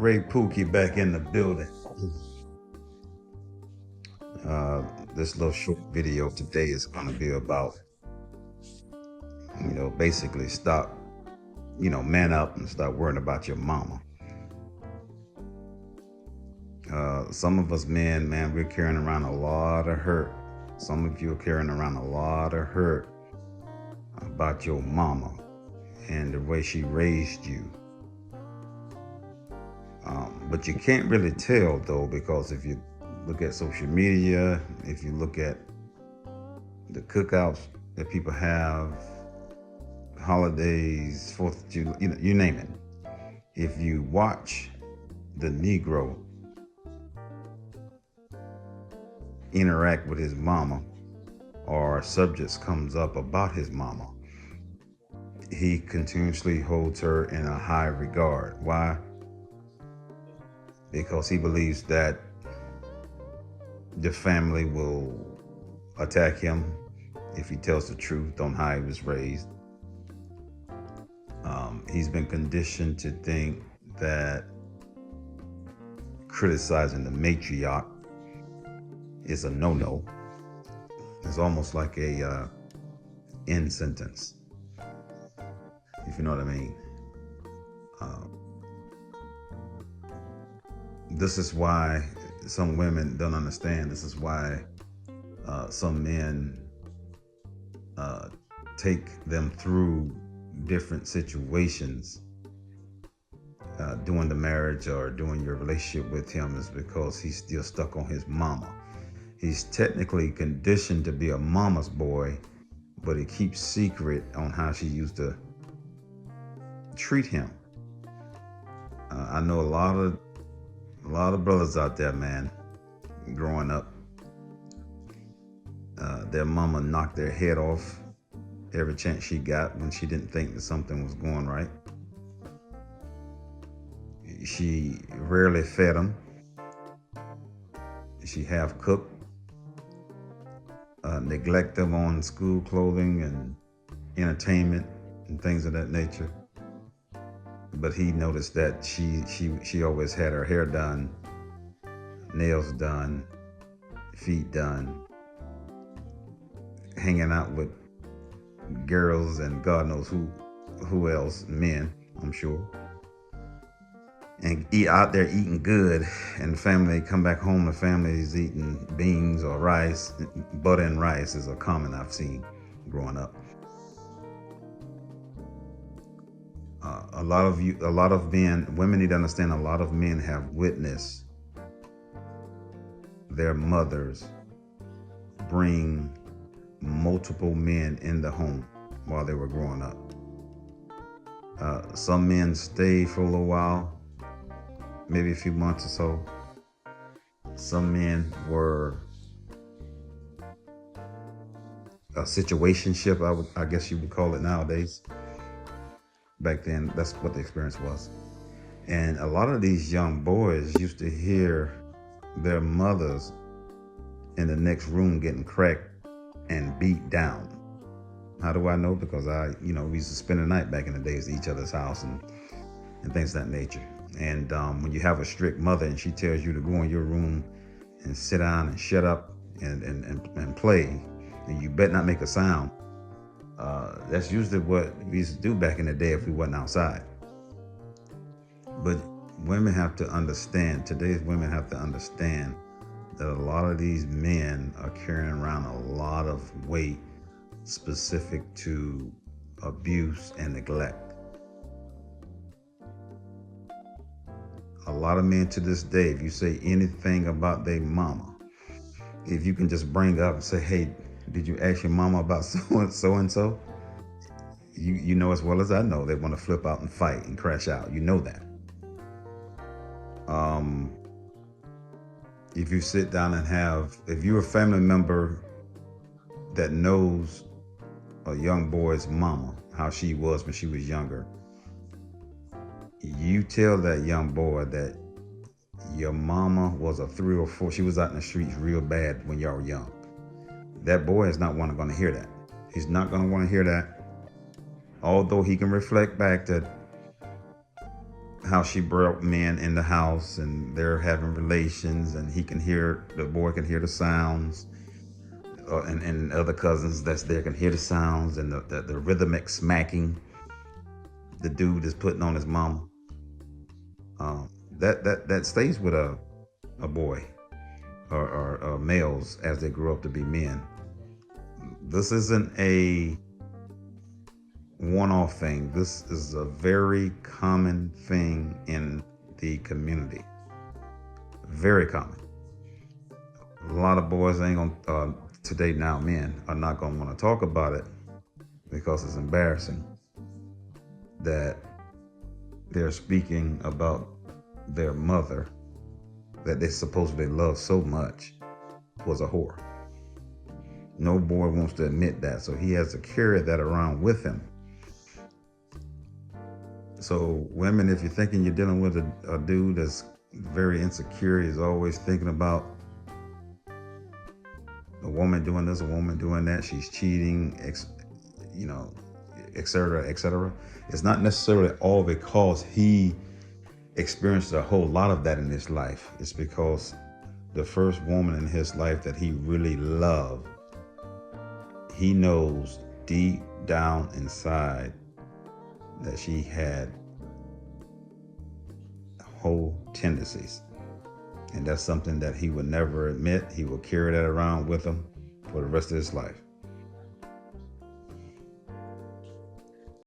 Ray Pookie back in the building. This little short video today is going to be about, basically stop, man up and stop worrying about your mama. Some of us men, man, we're carrying around a lot of hurt. Some of you are carrying around a lot of hurt about your mama and the way she raised you. But you can't really tell though, because if you look at social media, if you look at the cookouts that people have, holidays, 4th of July, you name it. If you watch the Negro interact with his mama, or subjects comes up about his mama, he continuously holds her in a high regard. Why? Because he believes that the family will attack him if he tells the truth on how he was raised. He's been conditioned to think that criticizing the matriarch is a no-no. It's almost like a end sentence, if you know what I mean. This is why some women don't understand. This is why some men take them through different situations during the marriage or during your relationship with him, is because he's still stuck on his mama. He's technically conditioned to be a mama's boy, but he keeps secret on how she used to treat him. I know a lot of brothers out there, man, growing up, their mama knocked their head off every chance she got when she didn't think that something was going right. She rarely fed them. She half cooked, neglect them on school clothing and entertainment and things of that nature. But he noticed that she always had her hair done, nails done, feet done, hanging out with girls and God knows who else, men, I'm sure. And out there eating good, and the family come back home, the family is eating beans or rice. Butter and rice is a common I've seen growing up. A lot of men, women need to understand, a lot of men have witnessed their mothers bring multiple men in the home while they were growing up. Some men stayed for a little while, maybe a few months or so. Some men were a situationship, I guess you would call it nowadays. Back then, that's what the experience was. And a lot of these young boys used to hear their mothers in the next room getting cracked and beat down. How do I know? Because we used to spend the night back in the days at each other's house and things of that nature. And when you have a strict mother and she tells you to go in your room and sit down and shut up and play, and you better not make a sound, that's usually what we used to do back in the day if we wasn't outside. But women have to understand, today's women have to understand that a lot of these men are carrying around a lot of weight specific to abuse and neglect. A lot of men to this day, if you say anything about their mama, if you can just bring up and say, hey, did you ask your mama about so and so? You know as well as I know they want to flip out and fight and crash out. You know that. If you sit down and if you're a family member that knows a young boy's mama, how she was when she was younger, you tell that young boy that your mama was a 3 or 4. She was out in the streets real bad when y'all were young. That boy is not going to hear that. He's not going to want to hear that. Although he can reflect back that how she brought men in the house and they're having relations, and the boy can hear the sounds, and other cousins that's there can hear the sounds, and the rhythmic smacking the dude is putting on his mama. That stays with a boy, or males as they grow up to be men. This isn't a one-off thing. This is a very common thing in the community. Very common. A lot of boys ain't gonna today, now men are not gonna want to talk about it because it's embarrassing that they're speaking about their mother that they supposedly love so much was a whore. No boy wants to admit that, so he has to carry that around with him. So women, if you're thinking you're dealing with a dude that's very insecure, he's always thinking about a woman doing this, a woman doing that, she's cheating, etc., etc. It's not necessarily all because he experienced a whole lot of that in his life. It's because the first woman in his life that he really loved, he knows deep down inside that she had whole tendencies. And that's something that he would never admit. He will carry that around with him for the rest of his life.